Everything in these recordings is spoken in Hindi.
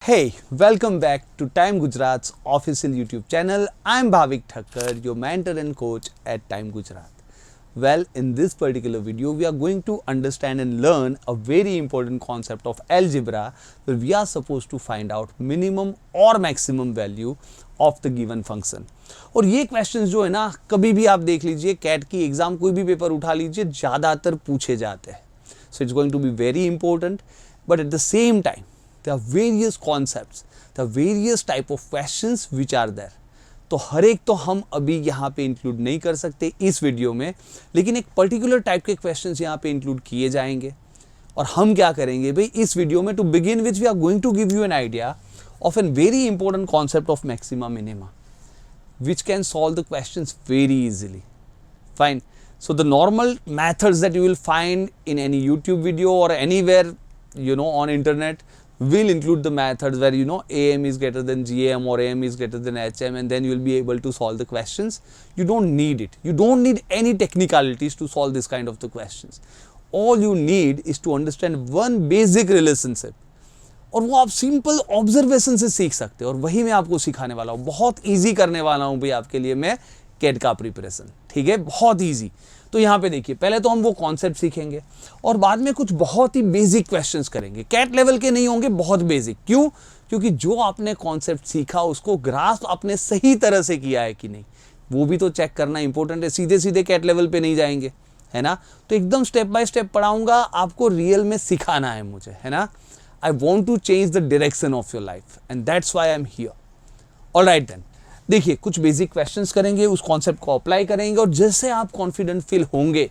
Hey, welcome back to Time Gujarat's official YouTube channel. I'm Bhavik Thakkar, your mentor and coach at Time Gujarat. Well, in this particular video, we are going to understand and learn a very important concept of algebra where we are supposed to find out minimum or maximum value of the given function. और ये क्वेश्चंस जो है ना, कभी भी आप देख लीजिए, कैट की एग्जाम कोई भी पेपर उठा लीजिए, ज़्यादातर पूछे जाते हैं. So it's going to be very important, but at the same time, there are various concepts, there are various type of questions which are there. तो हर एक तो हम अभी यहाँ पे इंक्लूड नहीं कर सकते इस वीडियो में, लेकिन एक पर्टिकुलर टाइप के क्वेश्चंस यहाँ पे इंक्लूड किए जाएंगे. और हम क्या करेंगे भाई इस वीडियो में, to begin which we are going to give you an idea of a very important concept of maxima minima, which can solve the questions very easily. Fine. So the normal methods that you will find in any YouTube video or anywhere, on internet will include the methods where, AM is greater than GM or AM is greater than HM, and then you will be able to solve the questions. You don't need it. You don't need any technicalities to solve this kind of the questions. All you need is to understand one basic relationship. और वो आप सिंपल ऑब्जर्वेशन से सीख सकते हो, और वही मैं आपको सिखाने वाला हूँ. बहुत इजी करने वाला हूँ भाई आपके लिए मैं कैट का प्रिपरेशन. ठीक है, बहुत इजी. तो यहाँ पे देखिए, पहले तो हम वो कॉन्सेप्ट सीखेंगे और बाद में कुछ बहुत ही बेसिक क्वेश्चंस करेंगे. कैट लेवल के नहीं होंगे, बहुत बेसिक. क्यों? क्योंकि जो आपने कॉन्सेप्ट सीखा उसको ग्रास्प आपने सही तरह से किया है कि नहीं, वो भी तो चेक करना इंपॉर्टेंट है. सीधे सीधे कैट लेवल पे नहीं जाएंगे, है ना. तो एकदम स्टेप बाय स्टेप पढ़ाऊंगा, आपको रियल में सिखाना है मुझे, है ना. I want to change the direction of your life and that's why I'm here. Alright then. देखिए, कुछ बेसिक क्वेश्चंस करेंगे, उस कॉन्सेप्ट को अप्लाई करेंगे, और जैसे आप कॉन्फिडेंट फील होंगे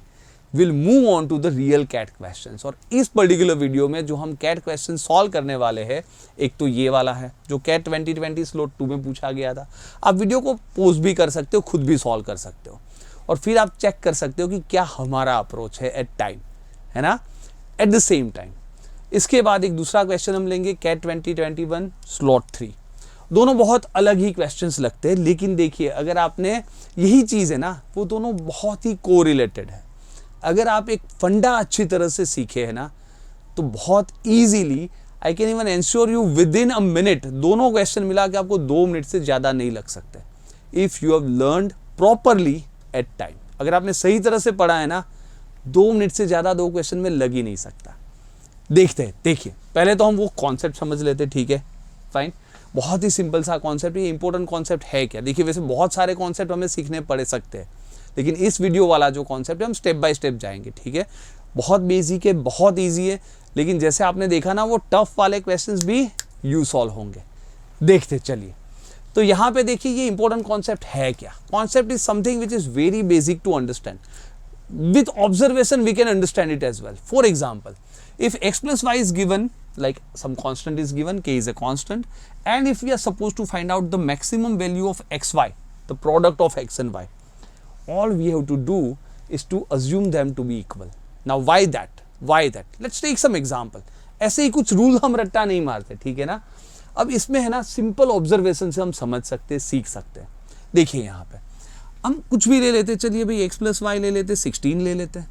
will move on to the real CAT questions. और इस पर्टिकुलर वीडियो में जो हम कैट क्वेश्चन सॉल्व करने वाले हैं, एक तो ये वाला है जो कैट 2020 स्लॉट 2 में पूछा गया था. आप वीडियो को पोस्ट भी कर सकते हो, खुद भी सॉल्व कर सकते हो, और फिर आप चेक कर सकते हो कि क्या हमारा अप्रोच है एट टाइम, है ना, एट द सेम टाइम. इसके बाद एक दूसरा क्वेश्चन हम लेंगे कैट 2021 स्लॉट 3. दोनों बहुत अलग ही क्वेश्चंस लगते हैं, लेकिन देखिए अगर आपने यही चीज़ है ना, वो दोनों बहुत ही कोरिलेटेड है. अगर आप एक फंडा अच्छी तरह से सीखे हैं ना, तो बहुत easily I can even ensure you with in a minute, दोनों क्वेश्चन मिला के आपको 2 मिनट से ज़्यादा नहीं लग सकते if you have learned properly at time. अगर आपने सही तरह से पढ़ा है ना, 2 मिनट से ज़्यादा 2 क्वेश्चन में लग ही नहीं सकता. देखते हैं. देखिए, पहले तो हम वो कॉन्सेप्ट समझ लेते हैं. ठीक है, फाइन. बहुत ही सिंपल सा कॉन्सेप्ट. ये इंपॉर्टेंट कॉन्सेप्ट है क्या? देखिए, वैसे बहुत सारे कॉन्सेप्ट हमें सीखने पड़ सकते हैं, लेकिन इस वीडियो वाला जो कॉन्सेप्ट है हम स्टेप बाय स्टेप जाएंगे. ठीक है, बहुत बेसिक है, बहुत ईजी है, लेकिन जैसे आपने देखा ना, वो टफ वाले क्वेश्चंस भी यू सॉल्व होंगे. देखते चलिए. तो यहाँ पे देखिए, ये इंपॉर्टेंट कॉन्सेप्ट है क्या? Concept is something which is very basic to understand. With observation we can understand it as well. For example, if x plus y is given, like some constant is given, k is a constant, and if we are supposed to find out the maximum value of xy, the product of x and y, all we have to do is to assume them to be equal. Now why that? Why that? Let's take some example. ऐसे ही कुछ रूल हम रट्टा नहीं मारते, ठीक है ना. अब इसमें है ना, सिंपल ऑब्जर्वेशन से हम समझ सकते हैं, सीख सकते हैं. देखिए यहाँ पे हम कुछ भी ले लेते. चलिए भाई x प्लस वाई ले लेते, 16 ले लेते हैं.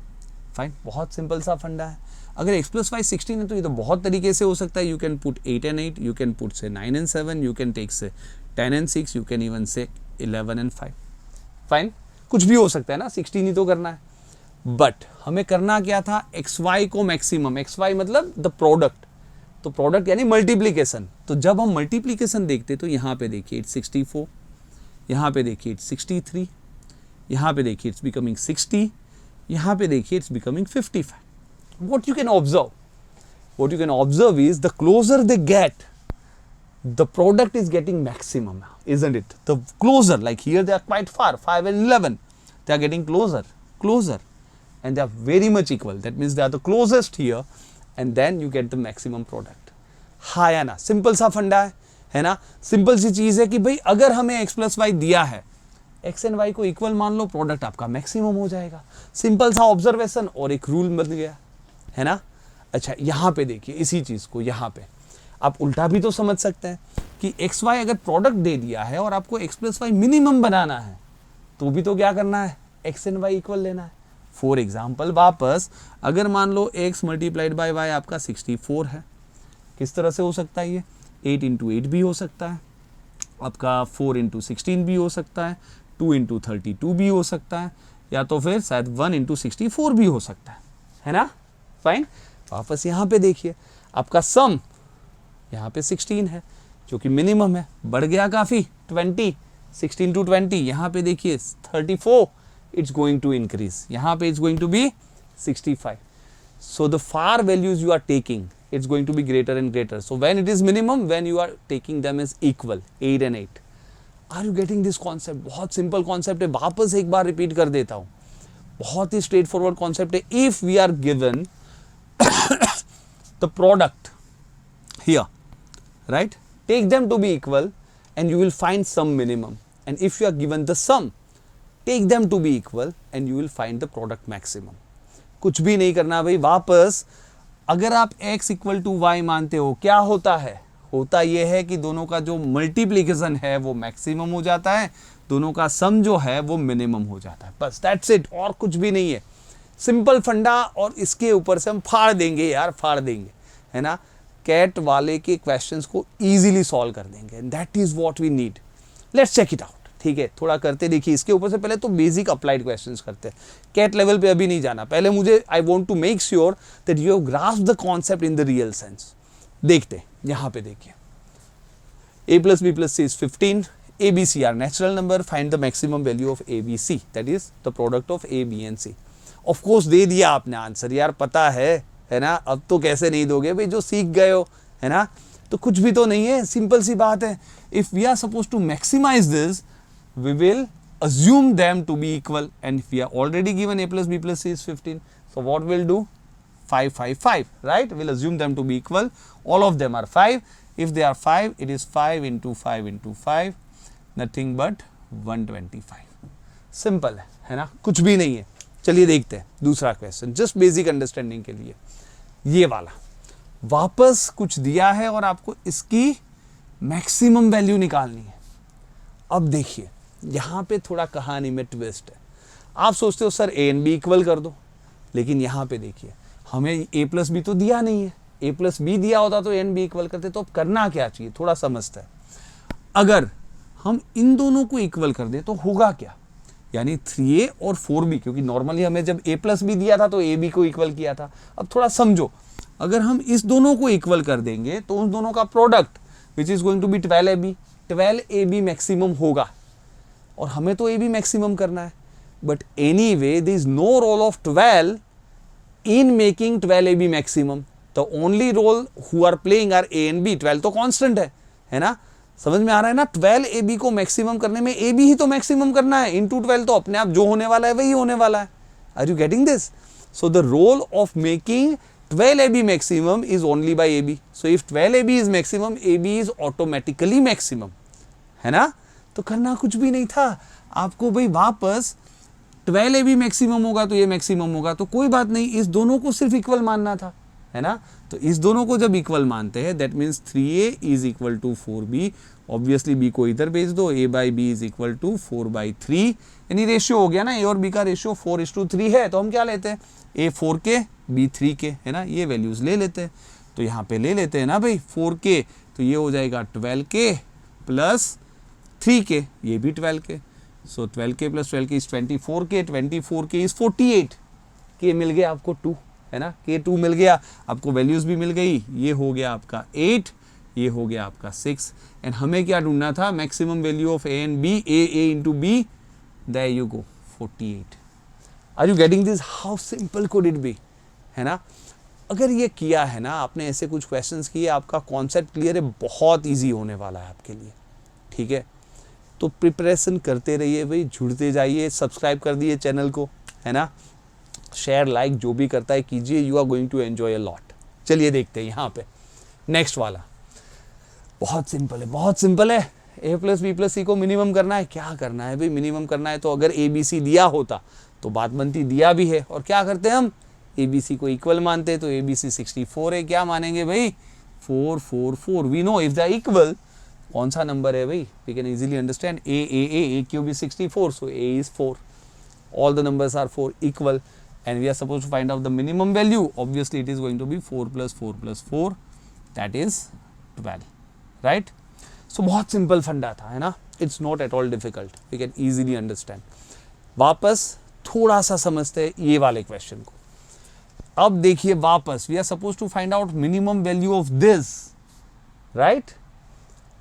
फाइन, बहुत सिंपल सा फंडा है. अगर x प्लस वाई 16 है तो ये तो बहुत तरीके से हो सकता है. You can put 8 and 8, you can put से 9 and 7, यू कैन टेक से 10 and 6, यू कैन इवन से 11 and 5. फाइन, कुछ भी हो सकता है ना, 16 ही तो करना है. बट हमें करना क्या था? एक्स वाई को मैक्सिमम. एक्स वाई मतलब द प्रोडक्ट. तो प्रोडक्ट यानी मल्टीप्लीकेशन. तो जब हम मल्टीप्लीकेशन देखते तो यहाँ पे देखिए इट्स 64, यहाँ पे देखिए इट्स 63, यहाँ पे देखिए इट्स बिकमिंग 60, यहाँ पे देखिए it's becoming 55. What you can observe is the closer they get, the product is getting maximum, isn't it? The closer, like here they are quite far, 5 and 11, they are getting closer, and they are very much equal. That means they are the closest here, and then you get the maximum product. हाँ या ना, सिंपल सा फंडा है ना. सिंपल सी चीज़ है कि भाई अगर हमें x प्लस वाई दिया है, एक्स एंड वाई को इक्वल मान लो, प्रोडक्ट आपका मैक्सिमम हो जाएगा. सिंपल सा ऑब्जर्वेशन और एक रूल बन गया, है ना. अच्छा, यहाँ पे देखिए इसी चीज़ को यहाँ पे आप उल्टा भी तो समझ सकते हैं कि एक्स वाई अगर प्रोडक्ट दे दिया है और आपको एक्स प्लस वाई मिनिमम बनाना है, तो भी तो क्या करना है? एक्स एंड वाई इक्वल लेना है. फॉर एग्जाम्पल, वापस अगर मान लो एक्स मल्टीप्लाइड बाय वाई आपका 64 है, किस तरह से हो सकता है ये? 8 इंटू 8 भी हो सकता है, आपका 4 इंटू 16 भी हो सकता है, 2 इंटू 32 भी हो सकता है, या तो फिर शायद 1 इंटू 64 भी हो सकता है ना। फाइन, वापस यहाँ पे देखिए आपका सम यहाँ पे 16 है जो कि मिनिमम है, बढ़ गया काफ़ी 20, 16 टू 20, यहाँ पे देखिए 34, इट्स गोइंग टू इंक्रीज, यहाँ पे it's going to be 65. So the far values you are taking, it's going to be greater and greater. So when it is minimum, when you are taking them as equal, 8 and 8. Are you getting this concept? बहुत simple concept है, वापस एक बार repeat कर देता हूँ, बहुत ही straight forward concept है. If we are given the product here, right, take them to be equal and you will find some minimum. And if you are given the sum, take them to be equal and you will find the product maximum. कुछ भी नहीं करना भाई, वापस अगर आप x इक्वल टू वाई मानते हो, क्या होता है, होता यह है कि दोनों का जो मल्टीप्लीकेशन है वो मैक्सिमम हो जाता है, दोनों का सम जो है वो मिनिमम हो जाता है, बस दैट्स इट, और कुछ भी नहीं है. सिंपल फंडा, और इसके ऊपर से हम फाड़ देंगे यार, फाड़ देंगे, है ना. कैट वाले के क्वेश्चंस को इजीली सॉल्व कर देंगे, that is what we need. Let's check it out. ठीक है, थोड़ा करते देखिए. इसके ऊपर से पहले तो बेसिक अप्लाइड क्वेश्चंस करते हैं, कैट लेवल पे अभी नहीं जाना. पहले मुझे I want to make sure that you have grasped the concept in the real sense. देखते यहाँ पे देखिए, a plus b plus c is 15, a b c are natural number, find the maximum value of a b c, that is the product of a b and c. Of course दे दिया आपने आंसर यार, पता है ना. अब तो कैसे नहीं दोगे भाई, जो सीख गए हो, है ना. तो कुछ भी तो नहीं है, सिंपल सी बात है. If we are suppose to maximize this, we will assume them to be equal, and if we are already given a plus b plus c is 15, so what we'll do, 5 5 5, right, we'll assume them to be equal. All of them are 5. If they are 5, it is 5 into 5 into 5, nothing but 125. Simple है ना, कुछ भी नहीं है. चलिए देखते हैं दूसरा क्वेश्चन, जस्ट बेसिक अंडरस्टैंडिंग के लिए. ये वाला वापस कुछ दिया है और आपको इसकी मैक्सिमम वैल्यू निकालनी है. अब देखिए यहाँ पे थोड़ा कहानी में ट्विस्ट है. आप सोचते हो sir A and B equal कर दो, लेकिन यहाँ पे देखिए हमें ए प्लस बी तो दिया नहीं है. ए प्लस बी दिया होता तो ए एंड बी इक्वल करते. तो अब करना क्या चाहिए, थोड़ा समझते हैं. अगर हम इन दोनों को इक्वल कर दें तो होगा क्या, यानी 3a और 4b, क्योंकि नॉर्मली हमें जब a प्लस बी दिया था तो ए बी को इक्वल किया था. अब थोड़ा समझो, अगर हम इस दोनों को इक्वल कर देंगे तो उन दोनों का product which is going to be 12ab, 12ab maximum होगा, और हमें तो ए बी मैक्सिमम करना है. But anyway there is no role of 12 in making 12ab maximum. The only role who are playing are A and B. 12 तो कांस्टेंट है ना, समझ में आ रहा है ना. 12ab को मैक्सिमम करने में ए बी ही तो मैक्सिमम करना है, इनटू 12 तो अपने आप जो होने वाला है वही होने वाला है. Are you getting this? So the role of making 12ab maximum is only by ab. So if 12ab is maximum, ab is automatically maximum, है ना. तो करना कुछ भी नहीं था आपको भाई, वापस 12ab मैक्सिमम होगा तो ये मैक्सिमम होगा, तो कोई बात नहीं, इस दोनों को सिर्फ इक्वल मानना था, है ना. तो इस दोनों को जब इक्वल मानते हैं, that means 3a is equal to 4b. Obviously b को इधर भेज दो, a by B is equal to 4/3, यानी रेशियो हो गया ना, a और b का रेशियो 4:3 है. तो हम क्या लेते हैं, a 4k b 3k, है ना. ये वैल्यूज ले लेते हैं, तो यहाँ पे ले लेते हैं ना भाई 4k, तो ये हो जाएगा 12k प्लस 3k, ये भी 12k. So 12k plus 12k is 24k, 24k is 48, k मिल गया आपको 2, है ना. k 2 मिल गया आपको, वैल्यूज भी मिल गई. ये हो गया आपका 8, ये हो गया आपका 6. एंड हमें क्या ढूंढना था, maximum value of A and B, A into B, there you go 48. Are you getting this? How simple could it be, है ना. अगर ये किया है ना आपने, ऐसे कुछ क्वेश्चंस किए, आपका कॉन्सेप्ट क्लियर है, बहुत इजी होने वाला है आपके लिए. ठीक है, तो प्रिपरेशन करते रहिए भाई, जुड़ते जाइए, सब्सक्राइब कर दिए चैनल को, है ना. शेयर लाइक जो भी करता है कीजिए, you are going to enjoy a lot. चलिए देखते हैं यहाँ पे नेक्स्ट वाला. बहुत सिंपल है, बहुत सिंपल है. ए प्लस बी प्लस सी को मिनिमम करना है. क्या करना है भाई, मिनिमम करना है तो अगर ए बी सी दिया होता तो बात बनती, दिया भी है. और क्या करते हैं हम, ए बी सी को इक्वल मानते हैं. तो ए बी सी 64 है, क्या मानेंगे भाई 4 4 4. We know if the equal, कौन सा नंबर है भाई, we can easily understand. A cube is 64, so A is 4. All the numbers are 4 equal, and we are supposed to find out the minimum value. Obviously it is going to be 4 plus 4 plus 4, that is 12. Right. So बहुत सिंपल फंडा था, है ना, it's not at all difficult, we can easily understand. वापस थोड़ा सा समझते हैं ये वाले क्वेश्चन को। अब देखिए वापस, we are suppose to find out minimum value of this, right,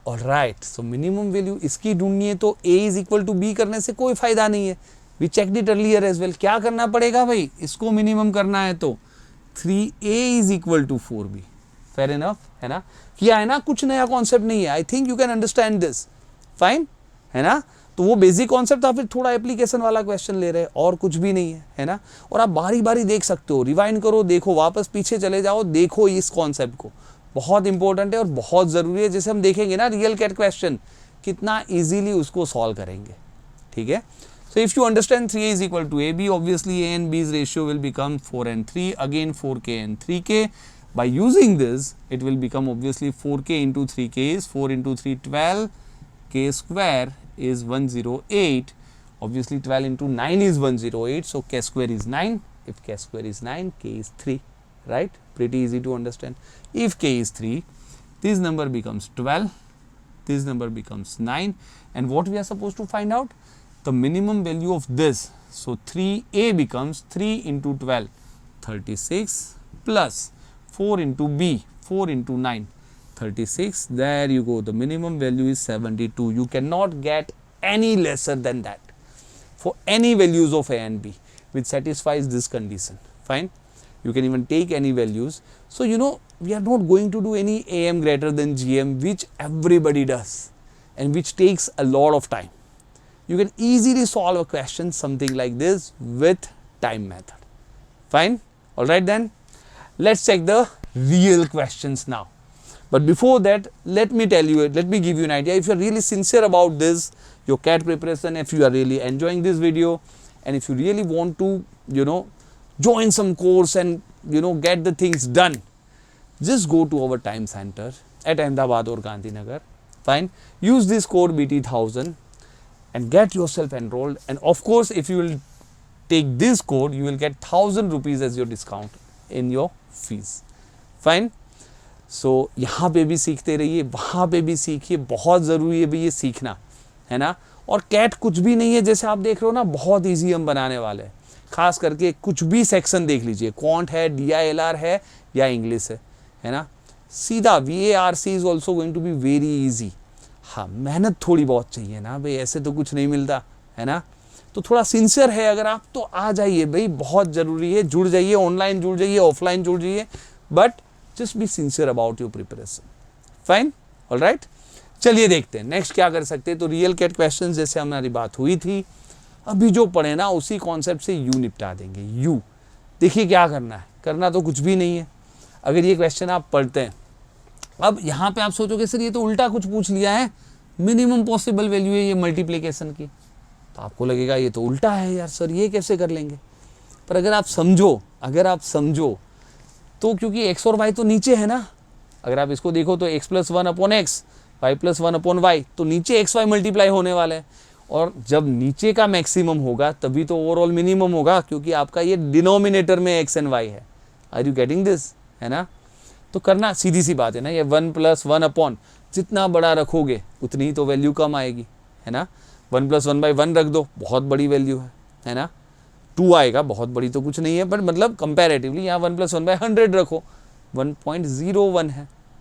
और राइट। सो मिनिमम वैल्यू इसकी ढूंढनी है, तो a is equal to B करने से कोई फायदा नहीं है, we check it earlier as well. क्या करना पड़ेगा भाई, इसको मिनिमम करना है तो 3a is equal to 4b, fair enough, है ना। किया है ना, कुछ नया कॉन्सेप्ट नहीं है, I think you can understand this, fine, है ना। तो वो बेसिक कॉन्सेप्ट था, फिर थोड़ा एप्लीकेशन वाला क्वेश्चन ले रहे हैं, और कुछ भी नहीं है ना। और आप बारी बारी देख सकते हो, रिवाइंड करो, देखो, वापस पीछे चले जाओ, देखो इस कॉन्सेप्ट को, बहुत इंपॉर्टेंट है और बहुत ज़रूरी है। जैसे हम देखेंगे ना रियल कैट क्वेश्चन, कितना इजीली उसको सॉल्व करेंगे, ठीक है। So if you understand 3a is equal to ab, obviously a and b's ratio will become 4 and 3, again 4k and 3k. By using this, it will become obviously 4k into 3k is 4 into 3 12, k square is 108, obviously 12 into 9 is 108, so k square is 9, if k square is 9, k is 3, right, pretty easy to understand. If k is 3, this number becomes 12, this number becomes 9, and what we are supposed to find out, the minimum value of this. So 3a becomes 3 into 12, 36, plus 4 into b, 4 into 9, 36. There you go, the minimum value is 72. You cannot get any lesser than that for any values of a and b which satisfies this condition, fine. You can even take any values. So you know, we are not going to do any am greater than gm, which everybody does and which takes a lot of time. You can easily solve a question something like this with time method, fine. All right, then let's check the real questions now. But before that, let me tell you, let me give you an idea. If you are really sincere about this, your CAT preparation, if you are really enjoying this video, and if you really want to, you know, join some course and, you know, get the things done, just go to our time center at Ahmedabad or Gandhinagar, fine. Use this code BT1000 and get yourself enrolled. And of course, if you will take this code, you will get 1000 rupees as your discount in your fees, fine. So यहाँ पे भी सीखते रहिए, वहाँ पे भी सीखिए, बहुत ज़रूरी है भी ये सीखना, है ना। और कैट कुछ भी नहीं है, जैसे आप देख रहे हो ना, बहुत ईजी हम बनाने वाले हैं। खास करके कुछ भी सेक्शन देख लीजिए, क्वांट है, DILR है या इंग्लिश है ना, सीधा VARC is also going to be very easy. हाँ, मेहनत थोड़ी बहुत चाहिए ना भाई, ऐसे तो कुछ नहीं मिलता, है ना। तो थोड़ा सिंसियर है अगर आप, तो आ जाइए भाई, बहुत ज़रूरी है। जुड़ जाइए, ऑनलाइन जुड़ जाइए, ऑफलाइन जुड़ जाइए, but just be sincere about your preparation, fine, all right. चलिए देखते हैं नेक्स्ट क्या कर सकते हैं। तो रियल कैट क्वेश्चन जैसे हमारी बात हुई थी, अभी जो पढ़े ना उसी कॉन्सेप्ट से यू निपटा देंगे। यू देखिए क्या करना है, करना तो कुछ भी नहीं है। अगर ये क्वेश्चन आप पढ़ते हैं, अब यहाँ पे आप सोचोगे सर ये तो उल्टा कुछ पूछ लिया है, मिनिमम पॉसिबल वैल्यू है ये मल्टीप्लिकेशन की, तो आपको लगेगा ये तो उल्टा है यार सर, ये कैसे कर लेंगे। पर अगर आप समझो तो क्योंकि x और y तो नीचे है ना, अगर आप इसको देखो तो x + 1 upon x, y + 1 upon y, तो नीचे x y मल्टीप्लाई होने वाले हैं। और जब नीचे का मैक्सिमम होगा तभी तो ओवरऑल मिनिमम होगा, क्योंकि आपका ये डिनोमिनेटर में x एंड y है। आर यू गेटिंग दिस, है ना। तो करना सीधी सी बात है ना, ये 1 + 1 अपॉन, जितना बड़ा रखोगे उतनी ही तो वैल्यू कम आएगी, है ना। 1 + 1/1 रख दो, बहुत बड़ी वैल्यू है ना। 2 आएगा, बहुत बड़ी तो कुछ नहीं है, बट मतलब कंपैरेटिवली यहाँ 1 + 1/100 रखो, 1.01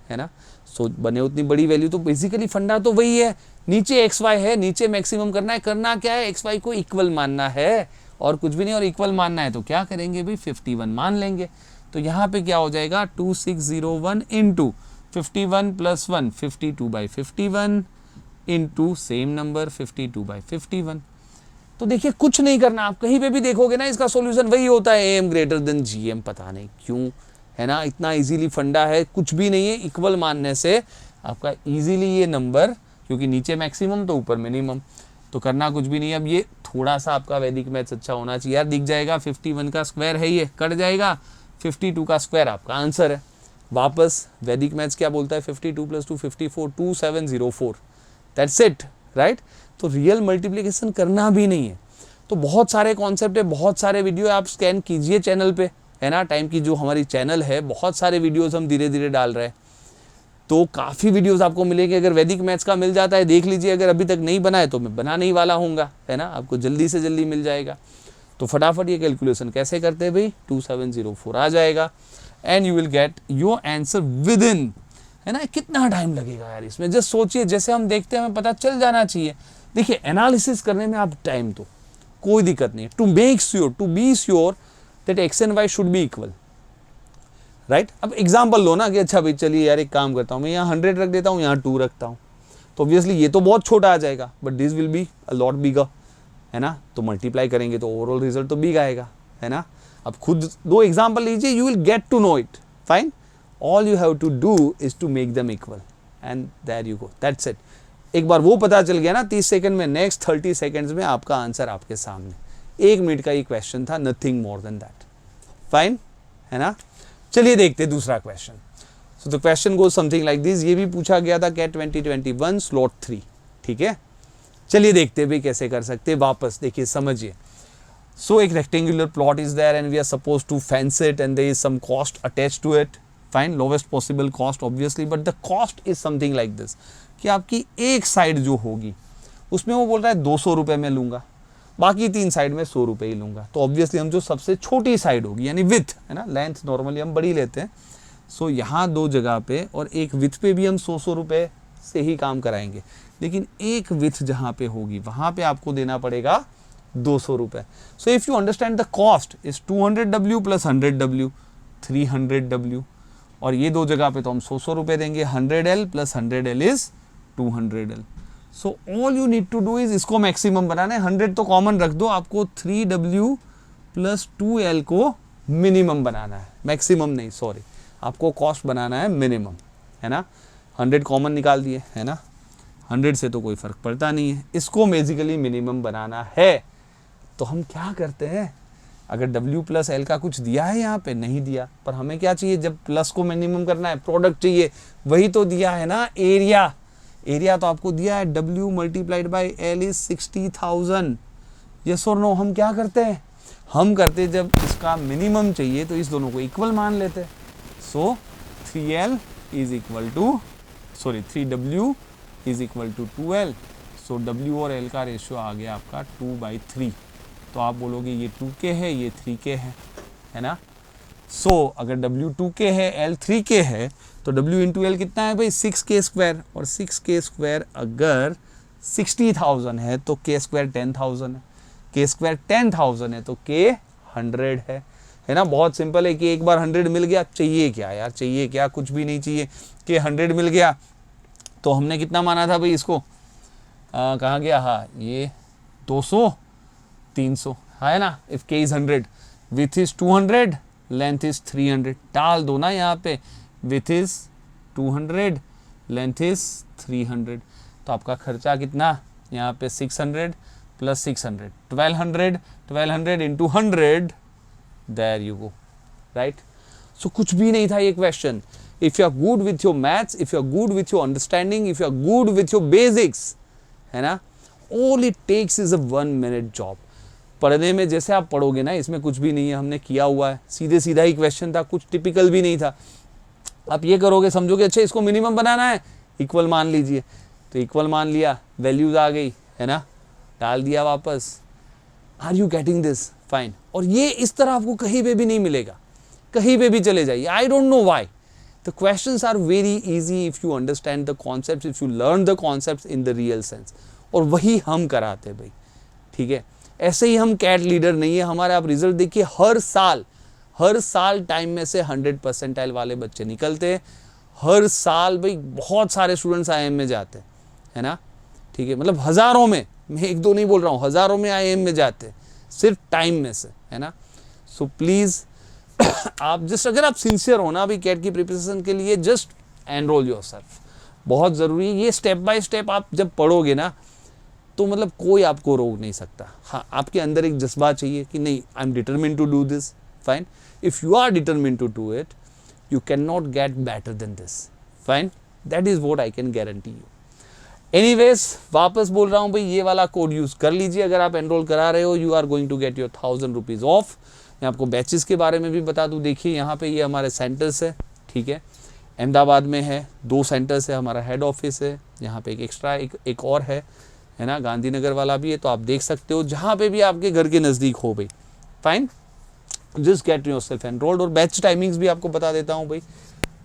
है ना। सो बने उतनी बड़ी वैल्यू। तो बेसिकली फंडा तो वही है, नीचे XY है, नीचे मैक्सिमम करना है। करना क्या है, XY को इक्वल मानना है और कुछ भी नहीं। और इक्वल मानना है तो क्या करेंगे भाई, 51 मान लेंगे। तो यहाँ पे क्या हो जाएगा, 2601 इंटू 51 + 1, 52/51 इंटू सेम नंबर 52/51। तो देखिए कुछ नहीं करना, आप कहीं पे भी देखोगे ना इसका सॉल्यूशन वही होता है, AM ग्रेटर देन GM, पता नहीं क्यों, है ना। इतना इजीली फंडा है, कुछ भी नहीं है। इक्वल मानने से आपका इजीली ये नंबर, क्योंकि नीचे मैक्सिमम तो ऊपर मिनिमम, तो करना कुछ भी नहीं है। अब ये थोड़ा सा आपका वैदिक मैथ्स अच्छा होना चाहिए यार, दिख जाएगा 51 का स्क्वायर है, ये कट जाएगा, 52 का स्क्वायर आपका आंसर है। वापस वैदिक मैथ्स क्या बोलता है, 52 + 2 54, 2704, दैट्स इट, राइट। तो रियल मल्टीप्लिकेशन करना भी नहीं है। तो बहुत सारे कॉन्सेप्ट है, बहुत सारे वीडियो आप स्कैन कीजिए चैनल पे, है ना। टाइम की जो हमारी चैनल है, बहुत सारे वीडियोस हम धीरे धीरे डाल रहे हैं। तो काफ़ी वीडियोस आपको मिलेंगे। अगर वैदिक मैथ्स का मिल जाता है देख लीजिए, अगर अभी तक नहीं बना है तो मैं बनाने ही वाला हूँगा, है ना, आपको जल्दी से जल्दी मिल जाएगा। तो फटाफट ये कैलकुलेशन कैसे करते हैं भाई, 2704 आ जाएगा and you will get your answer with in, है ना। कितना टाइम लगेगा यार इसमें, जस्ट सोचिए, जैसे हम देखते हैं हमें पता चल जाना चाहिए। देखिए एनालिसिस करने में आप टाइम तो कोई दिक्कत नहीं, to make sure, to be sure that X and Y should be equal, right. अब एग्जाम्पल लो ना कि अच्छा भाई चलिए यार एक काम करता हूँ, मैं यहाँ 100 रख देता हूँ, यहाँ 2 रखता हूँ, तो ऑब्वियसली ये तो बहुत छोटा आ जाएगा, but this will be a lot bigger, है ना। तो मल्टीप्लाई करेंगे तो ओवरऑल रिजल्ट तो बिग आएगा, है ना। अब खुद दो एग्जाम्पल लीजिए, you will get to know it, fine. All you have to do is to make them equal and there you go, that's it. एक बार वो पता चल गया ना 30 सेकंड में, नेक्स्ट 30 सेकंड्स में आपका आंसर आपके सामने। 1 मिनट का ये क्वेश्चन था, nothing more than that, fine, है ना। चलिए देखते हैं दूसरा question. So the question goes something like this, ये भी पूछा गया था कैट 2021 स्लॉट 3, ठीक है। चलिए देखते हैं भाई कैसे कर सकते हैं। वापस देखिए समझिए, सो एक rectangular plot is there and we are suppose to fence it and there is some cost attached to it, fine, lowest possible cost obviously, but the cost is something like this कि आपकी एक साइड जो होगी उसमें वो बोल रहा है 200 रुपये में लूँगा, बाकी 3 साइड में 100 रुपये ही लूँगा। तो ऑब्वियसली हम जो सबसे छोटी साइड होगी यानी विथ, है ना, लेंथ नॉर्मली हम बड़ी लेते हैं, सो यहाँ 2 जगह पे और एक विथ पे भी हम 100 रुपये से ही काम कराएंगे, लेकिन एक विथ जहाँ पे होगी वहाँ पे आपको देना पड़ेगा 200 रुपये। So if you understand the cost is 200W plus 100W 300W, और ये 2 जगह पे तो हम 100 रुपये देंगे, 100L plus 100L is 200L। So all you need to do is इसको मैक्सिमम बनाना है, 100 तो कॉमन रख दो, आपको 3W प्लस 2L को मिनिमम बनाना है, मैक्सिमम नहीं, सॉरी, आपको कॉस्ट बनाना है मिनिमम, है ना। 100 कॉमन निकाल दिए, है ना, 100 से तो कोई फ़र्क पड़ता नहीं है, इसको बेसिकली मिनिमम बनाना है। तो हम क्या करते हैं, अगर W प्लस L का कुछ दिया है यहाँ पे, नहीं दिया, पर हमें क्या चाहिए, जब प्लस को मिनिमम करना है प्रोडक्ट चाहिए, वही तो दिया है ना, एरिया। एरिया तो आपको दिया है W multiplied by L is 60,000, yes और नो। हम क्या करते हैं, हम करते जब इसका मिनिमम चाहिए तो इस दोनों को इक्वल मान लेते हैं। So 3L is equal to, sorry 3W is equal to 2L। So W और L का रेशियो आ गया आपका 2/3। तो आप बोलोगे ये 2K है, ये 3K है ना। सो अगर W 2K है, L 3K है, तो W इंटू L कितना है भाई, 6K स्क्वायर, और 6K स्क्वायर अगर 60,000 है तो K स्क्वायर 10,000 है, K स्क्वायर 10,000 है तो K 100 है ना। बहुत सिंपल है कि एक बार 100 मिल गया, चाहिए क्या यार, चाहिए क्या, कुछ भी नहीं चाहिए। K 100 मिल गया तो हमने कितना माना था भाई इसको, कहाँ गया, हाँ ये 200 300 है ना। If K is 100, with is 200, length is 300, डाल दो ना यहाँ पे, विथ इज 200, लेंथ इज 300, तो आपका खर्चा कितना यहाँ पे 600 plus 600, 1200 into 100, there you go, right. So कुछ भी नहीं था ये question. If you are good with your maths, if you are good with your understanding, if you are good with your basics, है ना, all it takes is a 1 minute job. पढ़ने में जैसे आप पढ़ोगे ना, इसमें कुछ भी नहीं है, हमने किया हुआ है, सीधे सीधा ही क्वेश्चन था, कुछ टिपिकल भी नहीं था। आप ये करोगे, समझोगे अच्छा इसको मिनिमम बनाना है, इक्वल मान लीजिए, तो इक्वल मान लिया, वैल्यूज आ गई, है ना, डाल दिया वापस। Are you getting this, fine. और ये इस तरह आपको कहीं पे भी नहीं मिलेगा, कहीं पे भी चले जाइए, I don't know why. The questions are very easy if you understand the concepts, if you learn the concepts in the real sense, और वही हम कराते भाई, ठीक है। ऐसे ही हम कैट लीडर नहीं है हमारे, आप रिजल्ट देखिए, हर साल टाइम में से 100 परसेंटाइल वाले बच्चे निकलते हैं, हर साल भाई बहुत सारे स्टूडेंट्स IIM में जाते हैं, है ना, ठीक है, मतलब हज़ारों में, मैं 1-2 नहीं बोल रहा हूँ, हज़ारों में IIM में जाते हैं सिर्फ टाइम में से, है ना। सो प्लीज़ आप जस्ट, अगर आप सिंसियर हो ना अभी कैट की प्रिपरेशन के लिए, जस्ट एनरोल योरसेल्फ, बहुत ज़रूरी है। ये स्टेप बाय स्टेप आप जब पढ़ोगे ना, तो मतलब कोई आपको रोक नहीं सकता। हाँ, आपके अंदर एक जज्बा चाहिए कि नहीं, I am determined to do this, fine. If you are determined to do it, you can not get better than this, fine, that is what I can guarantee you. Anyways, वापस बोल रहा हूँ भाई, ये वाला कोड यूज़ कर लीजिए अगर आप एनरोल करा रहे हो, you are going to get your 1000 rupees off. मैं आपको बैचेस के बारे में भी बता दूँ, देखिए यहाँ पे ये हमारे सेंटर्स है, ठीक है। अहमदाबाद में है, 2 सेंटर्स है, हमारा हेड ऑफिस है, यहाँ पे एक एक्स्ट्रा एक और है ना, गांधीनगर वाला भी है, तो आप देख सकते हो जहाँ पे भी आपके घर के नज़दीक हो भाई। Fine, just get yourself enrolled. और बैच टाइमिंग्स भी आपको बता देता हूँ भाई।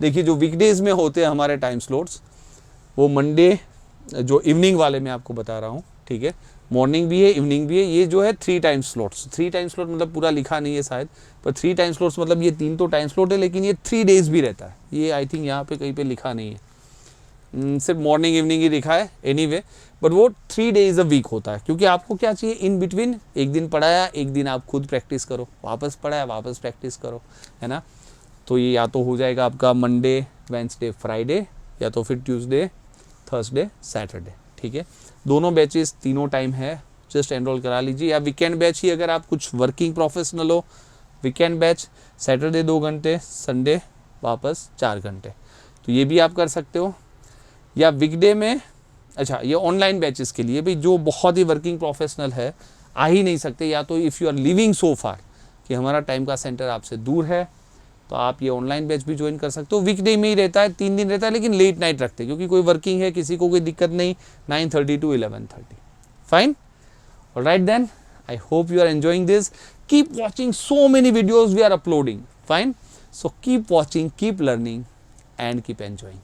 देखिए जो वीकडेज में होते हैं हमारे टाइम स्लॉट्स, वो मंडे जो इवनिंग वाले मैं आपको बता रहा हूँ, ठीक है, मॉर्निंग भी है, इवनिंग भी है। ये जो है 3 टाइम स्लॉट्स, 3 टाइम स्लॉट मतलब पूरा लिखा नहीं है शायद, पर 3 टाइम स्लॉट्स मतलब ये 3 तो टाइम स्लॉट है, लेकिन ये 3 डेज भी रहता है। ये आई थिंक यहाँ पे कहीं पे लिखा नहीं है, सिर्फ मॉर्निंग इवनिंग ही लिखा है एनीवे, बट वो 3 डेज अ वीक होता है। क्योंकि आपको क्या चाहिए इन बिटवीन, एक दिन पढ़ाया, एक दिन आप खुद प्रैक्टिस करो, वापस पढ़ाया, वापस प्रैक्टिस करो, है ना। तो ये या तो हो जाएगा आपका मंडे, वेंसडे, फ्राइडे, या तो फिर ट्यूसडे, थर्सडे, सैटरडे, ठीक है। दोनों बैचेस तीनों टाइम है, जस्ट एनरोल करा लीजिए। या वीकेंड बैच ही अगर आप कुछ वर्किंग प्रोफेशनल हो, वीकेंड बैच, सैटरडे 2 घंटे, संडे वापस 4 घंटे, तो ये भी आप कर सकते हो। या वीकडे में, अच्छा ये ऑनलाइन बैचेस के लिए भाई, जो बहुत ही वर्किंग प्रोफेशनल है, आ ही नहीं सकते, या तो if you are living so far कि हमारा टाइम का सेंटर आपसे दूर है, तो आप ये ऑनलाइन बैच भी ज्वाइन कर सकते हो। वीकडे में ही रहता है, 3 दिन रहता है, लेकिन लेट नाइट रखते हैं, क्योंकि कोई वर्किंग है, किसी को कोई दिक्कत नहीं, 9:30 to 11:30। Fine, alright then, I hope you are enjoying this. Keep watching so many videos we are uploading. Fine, so keep watching, keep learning and keep enjoying.